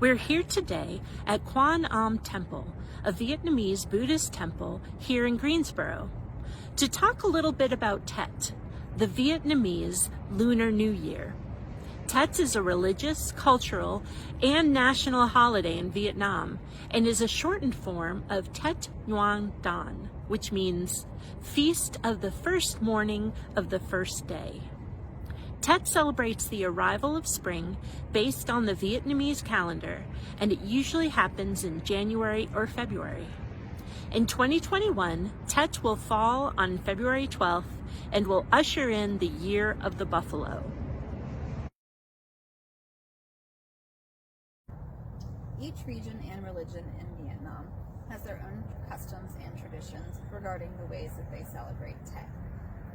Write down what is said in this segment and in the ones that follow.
We're here today at Quan Am Temple, a Vietnamese Buddhist temple here in Greensboro, to talk a little bit about Tet, the Vietnamese Lunar New Year. Tet is a religious, cultural, and national holiday in Vietnam and is a shortened form of Tet Nguyen Dan, which means Feast of the First Morning of the First Day. Tet celebrates the arrival of spring based on the Vietnamese calendar, and it usually happens in January or February. In 2021, Tet will fall on February 12th and will usher in the Year of the Buffalo. Each region and religion in Vietnam has their own customs and traditions regarding the ways that they celebrate Tet.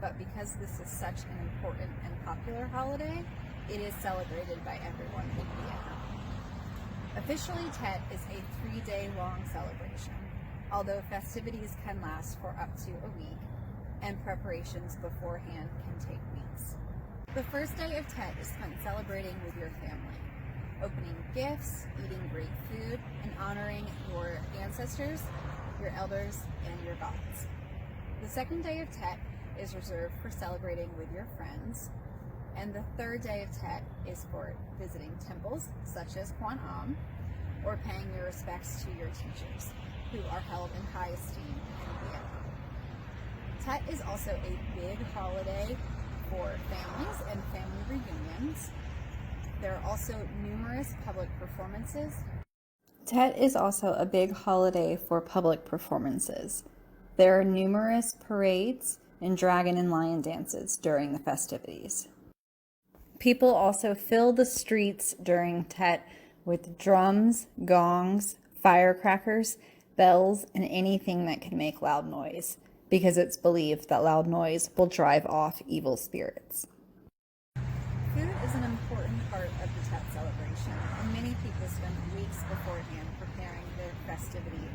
But because this is such an important and popular holiday, it is celebrated by everyone in Vietnam. Officially, Tet is a 3-day long celebration, although festivities can last for up to a week, and preparations beforehand can take weeks. The first day of Tet is spent celebrating with your family, opening gifts, eating great food, and honoring your ancestors, your elders, and your gods. The second day of Tet is reserved for celebrating with your friends, and the third day of Tet is for visiting temples such as Quan Am, or paying your respects to your teachers, who are held in high esteem in Vietnam. Tet is also a big holiday for families and family reunions. There are also numerous public performances. Tet is also a big holiday for public performances. There are numerous parades and dragon and lion dances during the festivities. People also fill the streets during Tet with drums, gongs, firecrackers, bells, and anything that can make loud noise, because it's believed that loud noise will drive off evil spirits. Food is an important part of the Tet celebration, and many people spend weeks beforehand preparing their festivity meal.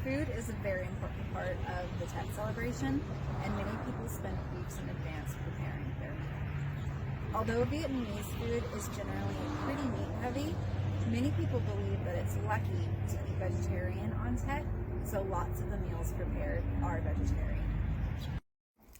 Food is a very important part of the Tet celebration, and many people spend weeks in advance preparing their meal. Although Vietnamese food is generally pretty meat-heavy, many people believe that it's lucky to eat vegetarian on Tet, so lots of the meals prepared are vegetarian.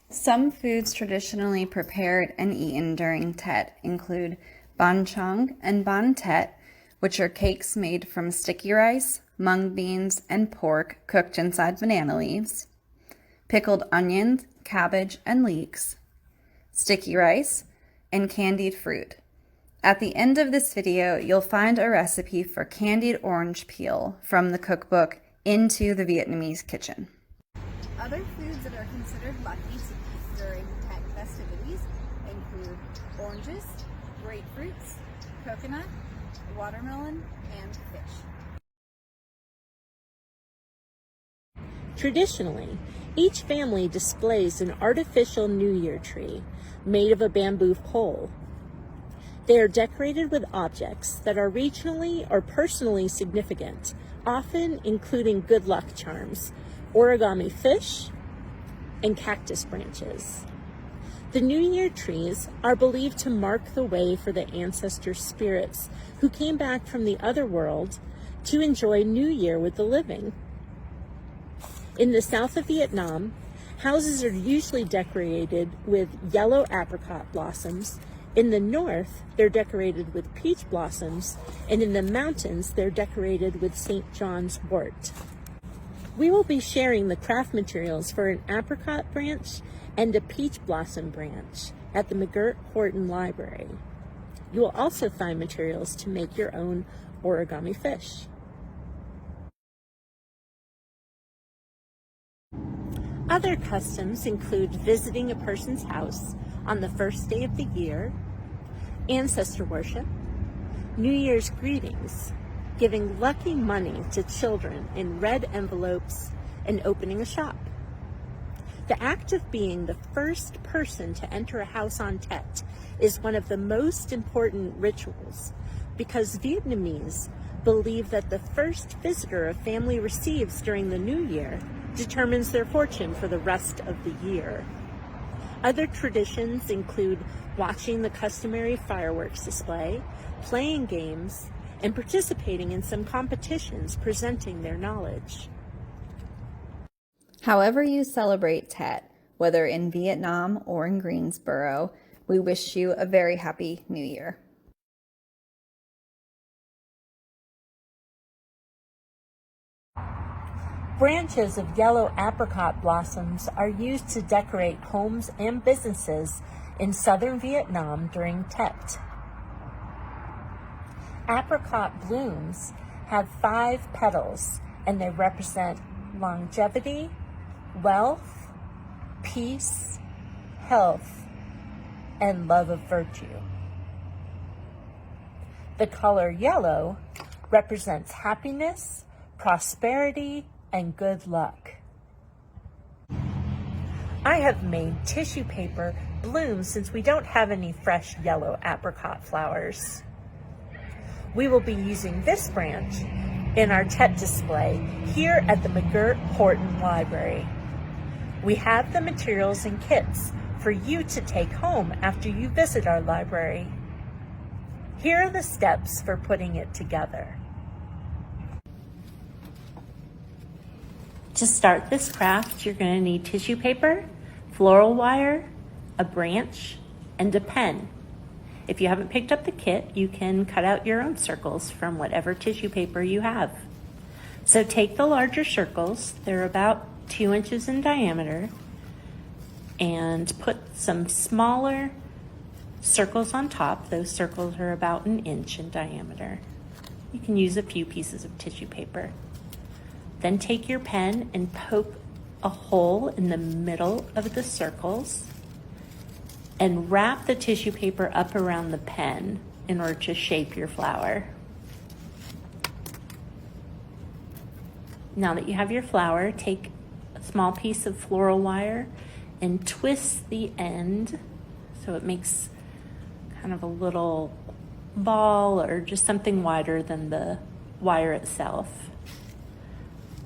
Some foods traditionally prepared and eaten during Tet include bánh chong and bánh tet, which are cakes made from sticky rice, mung beans, and pork cooked inside banana leaves, pickled onions, cabbage, and leeks, sticky rice, and candied fruit. At the end of this video, you'll find a recipe for candied orange peel from the cookbook Into the Vietnamese Kitchen. Other foods that are considered lucky to eat during Tet festivities include oranges, grapefruits, coconut, watermelon, and fish. Traditionally, each family displays an artificial New Year tree made of a bamboo pole. They are decorated with objects that are regionally or personally significant, often including good luck charms, origami fish, and cactus branches. The New Year trees are believed to mark the way for the ancestor spirits who came back from the other world to enjoy New Year with the living. In the south of Vietnam, houses are usually decorated with yellow apricot blossoms. In the north, they're decorated with peach blossoms, and in the mountains, they're decorated with St. John's wort. We will be sharing the craft materials for an apricot branch and a peach blossom branch at the McGirt-Horton Library. You will also find materials to make your own origami fish. Other customs include visiting a person's house on the first day of the year, ancestor worship, New Year's greetings, giving lucky money to children in red envelopes, and opening a shop. The act of being the first person to enter a house on Tet is one of the most important rituals because Vietnamese believe that the first visitor a family receives during the new year determines their fortune for the rest of the year. Other traditions include watching the customary fireworks display, playing games, and participating in some competitions presenting their knowledge. However you celebrate Tet, whether in Vietnam or in Greensboro, we wish you a very happy New Year. Branches of yellow apricot blossoms are used to decorate homes and businesses in southern Vietnam during Tet. Apricot blooms have 5 petals, and they represent longevity, wealth, peace, health, and love of virtue. The color yellow represents happiness, prosperity, and good luck. I have made tissue paper bloom since we don't have any fresh yellow apricot flowers. We will be using this branch in our Tet display here at the McGirt-Horton Library. We have the materials and kits for you to take home after you visit our library. Here are the steps for putting it together. To start this craft, you're going to need tissue paper, floral wire, a branch, and a pen. If you haven't picked up the kit, you can cut out your own circles from whatever tissue paper you have. So take the larger circles, they're about 2 inches in diameter, and put some smaller circles on top. Those circles are about 1 inch in diameter. You can use a few pieces of tissue paper. Then take your pen and poke a hole in the middle of the circles and wrap the tissue paper up around the pen in order to shape your flower. Now that you have your flower, take a small piece of floral wire and twist the end so it makes kind of a little ball or just something wider than the wire itself.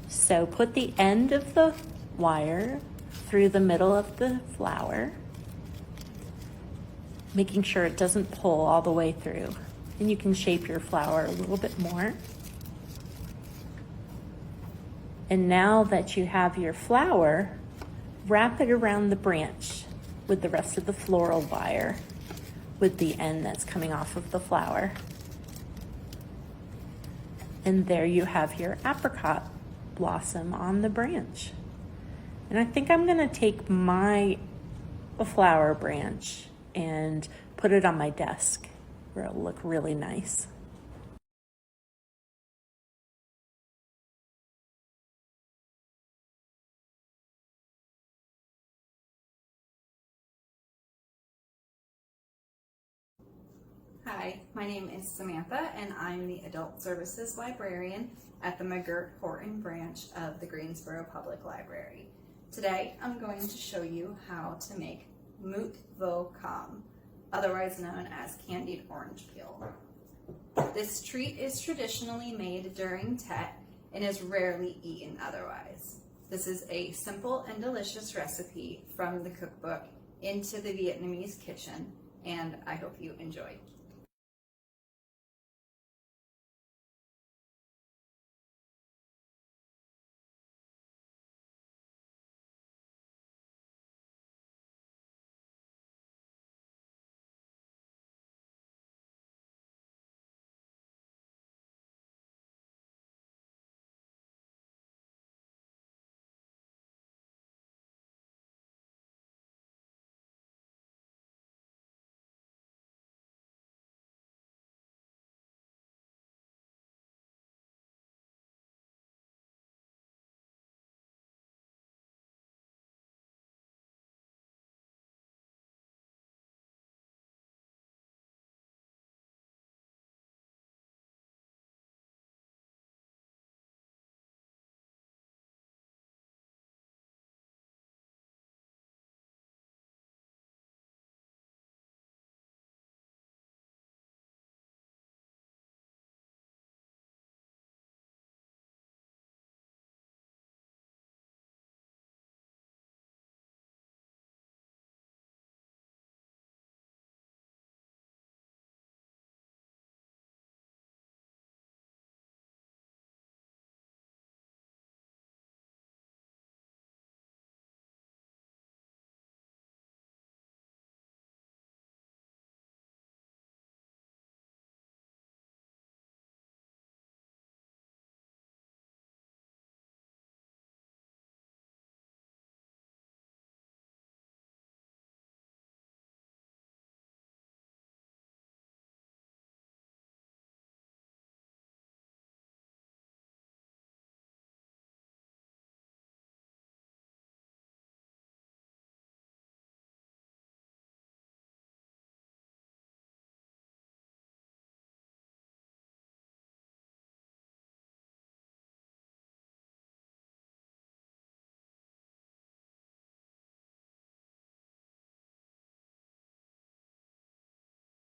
So put the end of the wire through the middle of the flower, making sure it doesn't pull all the way through. And you can shape your flower a little bit more. And now that you have your flower, wrap it around the branch with the rest of the floral wire with the end that's coming off of the flower. And there you have your apricot blossom on the branch. And I think I'm gonna take my flower branch and put it on my desk where it'll look really nice. Hi, my name is Samantha and I'm the Adult Services Librarian at the McGirt-Horton branch of the Greensboro Public Library. Today I'm going to show you how to make moot vo cam, otherwise known as candied orange peel. This treat is traditionally made during Tet and is rarely eaten otherwise. This is a simple and delicious recipe from the cookbook Into the Vietnamese Kitchen, and I hope you enjoy.